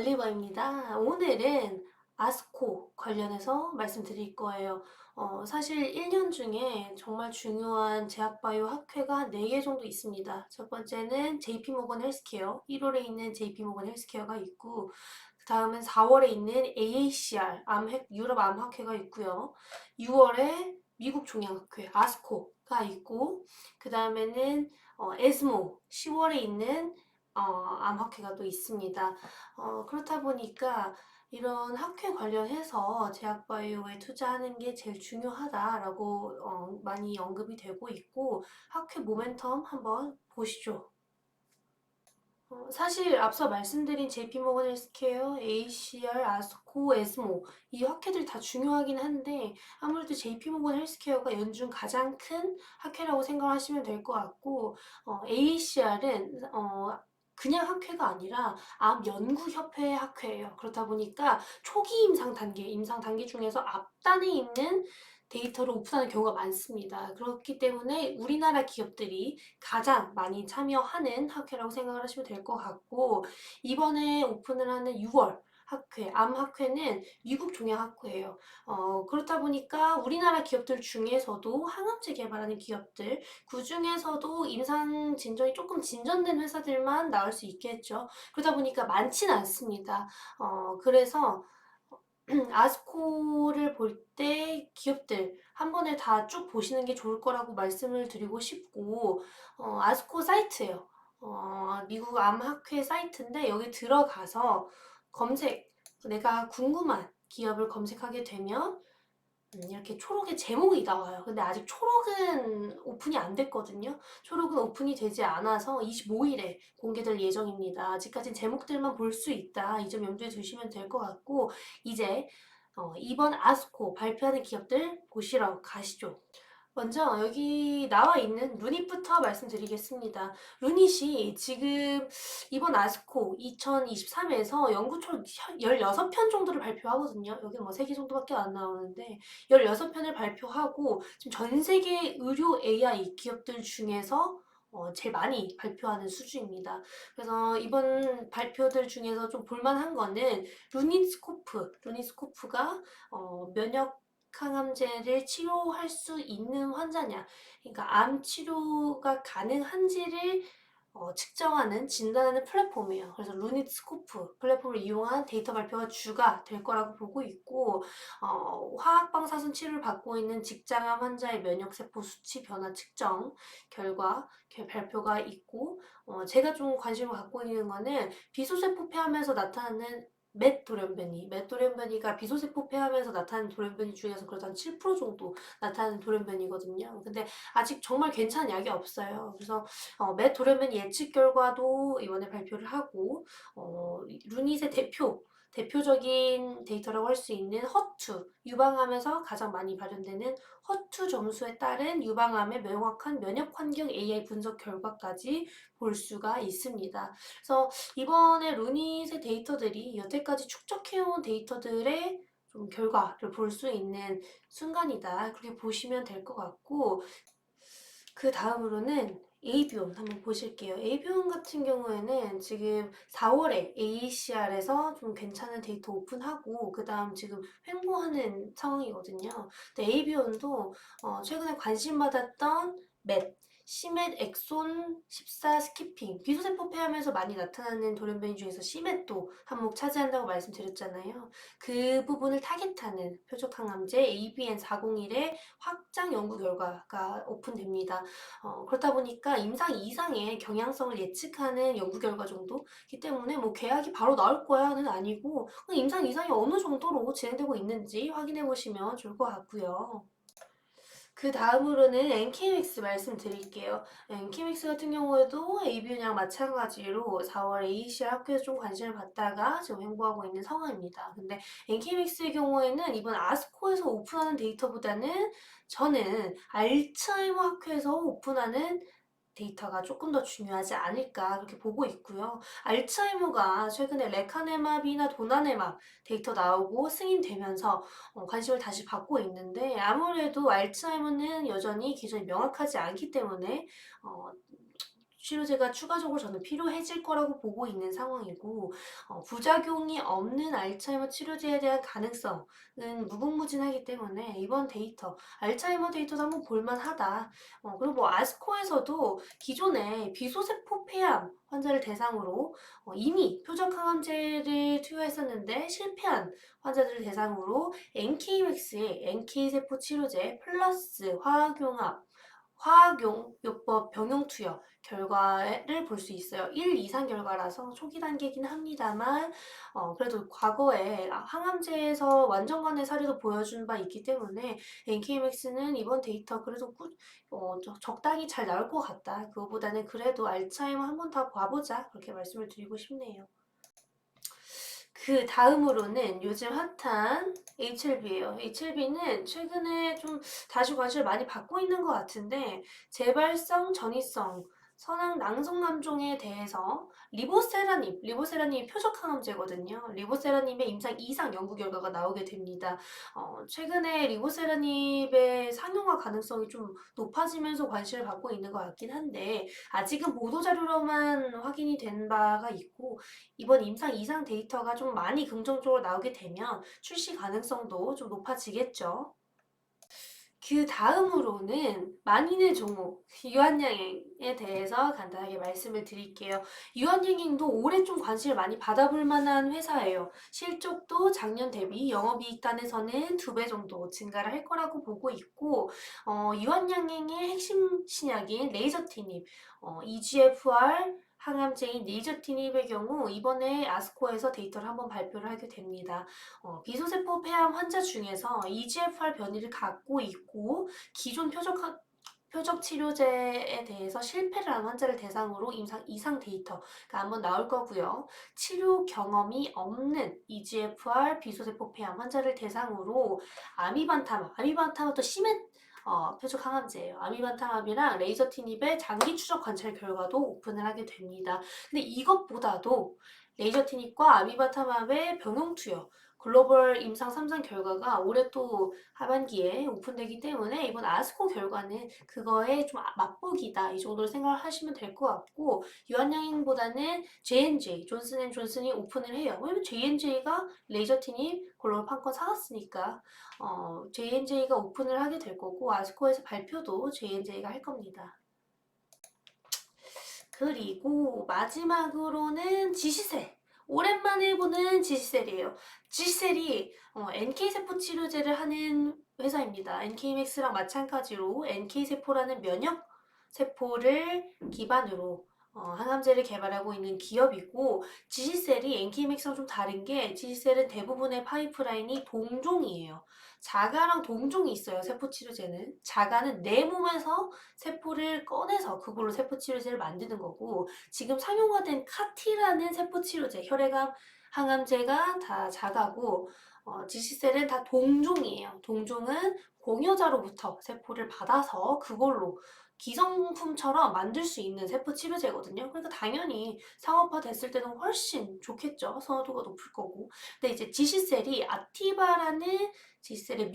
얼리버입니다. 오늘은 아스코 관련해서 말씀드릴 거예요. 사실 1년 중에 정말 중요한 제약바이오 학회가 한 4개 정도 있습니다. 첫 번째는 JP모건 헬스케어, 1월에 있는 JP모건 헬스케어가 있고, 그 다음은 4월에 있는 AACR, 유럽 암학회가 있고요. 6월에 미국 종양학회, 아스코가 있고, 그 다음에는 에스모, 10월에 있는 암학회가 또 있습니다. 그렇다 보니까 이런 학회 관련해서 제약바이오에 투자하는 게 제일 중요하다라고 많이 언급이 되고 있고, 학회 모멘텀 한번 보시죠. 사실 앞서 말씀드린 JP모건 헬스케어, ACR, 아스코, 에스모 이 학회들 다 중요하긴 한데 아무래도 JP모건 헬스케어가 연중 가장 큰 학회라고 생각하시면 될 것 같고, ACR은 그냥 학회가 아니라 암 연구협회 학회예요. 그렇다 보니까 초기 임상 단계 중에서 앞단에 있는 데이터를 오픈하는 경우가 많습니다. 그렇기 때문에 우리나라 기업들이 가장 많이 참여하는 학회라고 생각을 하시면 될 것 같고, 이번에 오픈을 하는 6월 학회, 암학회는 미국 종양학회예요. 그렇다 보니까 우리나라 기업들 중에서도 항암제 개발하는 기업들, 그 중에서도 임상 진전이 조금 진전된 회사들만 나올 수 있겠죠. 그러다 보니까 많지는 않습니다. 그래서 아스코를 볼 때 기업들 한 번에 다 쭉 보시는 게 좋을 거라고 말씀을 드리고 싶고, 아스코 사이트예요. 미국 암학회 사이트인데 여기 들어가서 검색, 내가 궁금한 기업을 검색하게 되면 이렇게 초록의 제목이 나와요. 근데 아직 초록은 오픈이 안 됐거든요. 초록은 오픈이 되지 않아서 25일에 공개될 예정입니다. 아직까진 제목들만 볼 수 있다. 이 점 염두에 두시면 될 것 같고, 이제 이번 아스코 발표하는 기업들 보시러 가시죠. 먼저 여기 나와 있는 루닛부터 말씀드리겠습니다. 루닛이 지금 이번 아스코 2023에서 연구총 16편 정도를 발표하거든요. 여기는 뭐 3개 정도밖에 안 나오는데 16편을 발표하고 지금 전 세계 의료 AI 기업들 중에서 제일 많이 발표하는 수준입니다. 그래서 이번 발표들 중에서 좀 볼만한 거는 루닛스코프가 면역 항암제를 치료할 수 있는 환자냐, 그러니까 암 치료가 가능한지를 측정하는, 진단하는 플랫폼이에요. 그래서 루닛스코프 플랫폼을 이용한 데이터 발표가 주가 될 거라고 보고 있고, 화학방사선 치료를 받고 있는 직장암 환자의 면역세포 수치 변화 측정 결과 발표가 있고, 제가 좀 관심을 갖고 있는 거는 비소세포 폐암에서 나타나는 맷 돌연변이가 비소세포 폐암에서 나타나는 돌연변이 중에서 그래도 한 7% 정도 나타나는 돌연변이거든요. 근데 아직 정말 괜찮은 약이 없어요. 그래서 맷 돌연변이 예측 결과도 이번에 발표를 하고, 루닛의 대표적인 데이터라고 할 수 있는 허투, 유방암에서 가장 많이 발현되는 허투 점수에 따른 유방암의 명확한 면역 환경 AI 분석 결과까지 볼 수가 있습니다. 그래서 이번에 루닛의 데이터들이 여태까지 축적해온 데이터들의 좀 결과를 볼 수 있는 순간이다. 그렇게 보시면 될 것 같고, 그 다음으로는 에이비온 한번 보실게요. 에이비온 같은 경우에는 지금 4월에 AACR에서 좀 괜찮은 데이터 오픈하고 그 다음 지금 횡보하는 상황이거든요. 근데 에이비온도 최근에 관심 받았던 맷, 시멧 엑손 14 스키핑, 비소세포 폐암에서 많이 나타나는 돌연변이 중에서 시멧도 한몫 차지한다고 말씀드렸잖아요. 그 부분을 타겟하는 표적항암제 ABN401의 확장 연구 결과가 오픈됩니다. 그렇다 보니까 임상 이상의 경향성을 예측하는 연구 결과 정도이기 때문에 뭐 계약이 바로 나올 거야는 아니고 임상 이상이 어느 정도로 진행되고 있는지 확인해 보시면 좋을 것 같고요. 그 다음으로는 엔케이믹스 말씀드릴게요. 엔케이믹스 같은 경우에도 에이비온이랑 마찬가지로 4월 AECR 학회에서 좀 관심을 받다가 지금 횡보하고 있는 상황입니다. 근데 엔케이믹스의 경우에는 이번 아스코에서 오픈하는 데이터보다는 저는 알츠하이머 학회에서 오픈하는 데이터가 조금 더 중요하지 않을까 그렇게 보고 있고요. 알츠하이머가 최근에 레카네마비나 도나네마 데이터 나오고 승인되면서 관심을 다시 받고 있는데 아무래도 알츠하이머는 여전히 기전이 명확하지 않기 때문에 어, 치료제가 추가적으로 저는 필요해질 거라고 보고 있는 상황이고, 부작용이 없는 알츠하이머 치료제에 대한 가능성은 무궁무진하기 때문에 이번 데이터, 알츠하이머 데이터도 한번 볼만하다. 그리고 뭐 아스코에서도 기존에 비소세포 폐암 환자를 대상으로 이미 표적 항암제를 투여했었는데 실패한 환자들을 대상으로 NK맥스의 NK세포 치료제 플러스 화학용요법 병용투여 결과를 볼 수 있어요. 1 이상 결과라서 초기 단계이긴 합니다만 그래도 과거에 항암제에서 완전관의 사례도 보여준 바 있기 때문에 NK맥스는 이번 데이터 그래도 적당히 잘 나올 것 같다. 그거보다는 그래도 알츠하이머 한 번 더 봐보자. 그렇게 말씀을 드리고 싶네요. 그 다음으로는 요즘 핫한 HLB예요. HLB는 최근에 좀 다시 관심을 많이 받고 있는 것 같은데 재발성, 전이성, 선항 낭성남종에 대해서 리보세라님이 표적 항암제거든요. 리보세라님의 임상 2상 연구 결과가 나오게 됩니다. 최근에 리보세라님의 상용화 가능성이 좀 높아지면서 관심을 받고 있는 것 같긴 한데 아직은 보도자료로만 확인이 된 바가 있고 이번 임상 2상 데이터가 좀 많이 긍정적으로 나오게 되면 출시 가능성도 좀 높아지겠죠. 그 다음으로는 만인의 종목 유한양행에 대해서 간단하게 말씀을 드릴게요. 유한양행도 올해 좀 관심을 많이 받아볼 만한 회사예요. 실적도 작년 대비 영업이익 단에서는 2배 정도 증가를 할 거라고 보고 있고 유한양행의 핵심 신약인 레이저티닙 EGFR 항암제인 레이저티닙의 경우 이번에 아스코에서 데이터를 한번 발표를 하게 됩니다. 비소세포 폐암 환자 중에서 EGFR 변이를 갖고 있고 기존 표적 치료제에 대해서 실패를 한 환자를 대상으로 임상 2상 데이터가 한번 나올 거고요. 치료 경험이 없는 EGFR 비소세포 폐암 환자를 대상으로 아미반타마도 심한 표적 항암제예요. 아미반타맙이랑 레이저티닙의 장기 추적 관찰 결과도 오픈을 하게 됩니다. 근데 이것보다도 레이저티닙과 아미반타맙의 병용 투여 글로벌 임상 3상 결과가 올해 또 하반기에 오픈되기 때문에 이번 아스코 결과는 그거에 좀 맛보기다 이 정도로 생각을 하시면 될 것 같고 유한양행보다는 J&J 존슨앤존슨이 오픈을 해요. 왜냐면 J&J가 레이저티닙 글로벌 판권 사갔으니까 J&J가 오픈을 하게 될 거고 아스코에서 발표도 J&J가 할 겁니다. 그리고 마지막으로는 지시셀. 오랜만에 보는 지시셀이에요. 지시셀이 NK세포 치료제를 하는 회사입니다. NK맥스랑 마찬가지로 NK세포라는 면역 세포를 기반으로 항암제를 개발하고 있는 기업이고 지시셀이 NK맥스랑 좀 다른 게 지시셀은 대부분의 파이프라인이 동종이에요. 자가랑 동종이 있어요. 세포치료제는. 자가는 내 몸에서 세포를 꺼내서 그걸로 세포치료제를 만드는 거고 지금 상용화된 카티라는 세포치료제, 혈액암 항암제가 다 자가고 지시셀은 다 동종이에요. 동종은 공여자로부터 세포를 받아서 그걸로 기성품처럼 만들 수 있는 세포 치료제거든요. 그러니까 당연히 상업화 됐을 때는 훨씬 좋겠죠. 선호도가 높을 거고. 근데 이제 지시셀이 아티바라는 지시셀의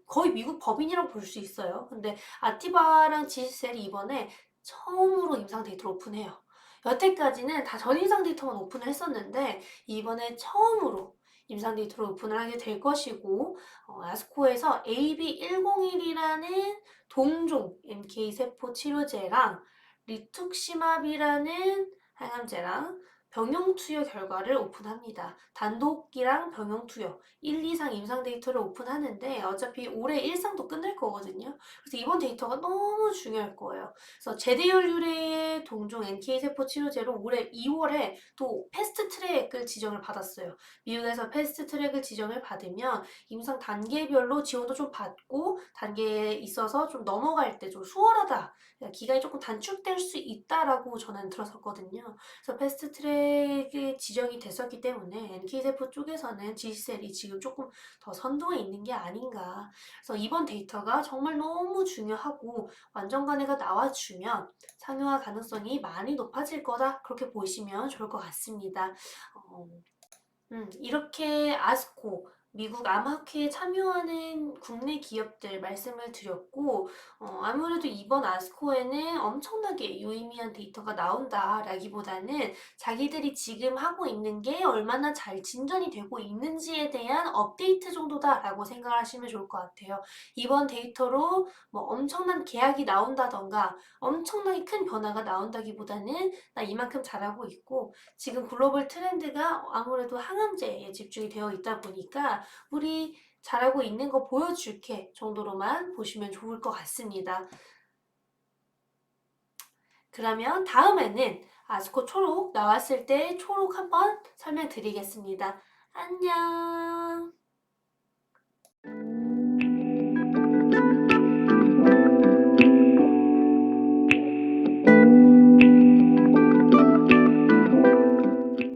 거의 미국 법인이라고 볼 수 있어요. 근데 아티바랑 지시셀이 이번에 처음으로 임상 데이터를 오픈해요. 여태까지는 다 전임상 데이터만 오픈을 했었는데 이번에 처음으로 임상 데이터를 오픈을 하게 될 것이고 아스코에서 AB101이라는 동종 NK세포 치료제랑 리투시맙이라는 항암제랑 병용투여 결과를 오픈합니다. 단독이랑 병용투여 1, 2상 임상 데이터를 오픈하는데 어차피 올해 1상도 끝낼 거거든요. 그래서 이번 데이터가 너무 중요할 거예요. 그래서 제대열 유래의 동종 NK세포 치료제로 올해 2월에 또 패스트 트랙을 지정을 받았어요. 미국에서 패스트 트랙을 지정을 받으면 임상 단계별로 지원도 좀 받고 단계에 있어서 좀 넘어갈 때 좀 수월하다. 기간이 조금 단축될 수 있다라고 저는 들었었거든요. 그래서 패스트 트랙이 지정이 됐었기 때문에 NK세포 쪽에서는 지시셀이 지금 조금 더 선두에 있는 게 아닌가. 그래서 이번 데이터가 정말 너무 중요하고 완전관해가 나와주면 상용화 가능성이 많이 높아질 거다. 그렇게 보시면 좋을 것 같습니다. 이렇게 아스코 미국 암학회에 참여하는 국내 기업들 말씀을 드렸고, 아무래도 이번 아스코에는 엄청나게 유의미한 데이터가 나온다라기보다는 자기들이 지금 하고 있는 게 얼마나 잘 진전이 되고 있는지에 대한 업데이트 정도다라고 생각을 하시면 좋을 것 같아요. 이번 데이터로 뭐 엄청난 계약이 나온다던가 엄청나게 큰 변화가 나온다기보다는 나 이만큼 잘하고 있고 지금 글로벌 트렌드가 아무래도 항암제에 집중이 되어 있다 보니까 우리 잘하고 있는 거 보여줄게 정도로만 보시면 좋을 것 같습니다. 그러면 다음에는 아스코 초록 나왔을 때 초록 한번 설명드리겠습니다. 안녕.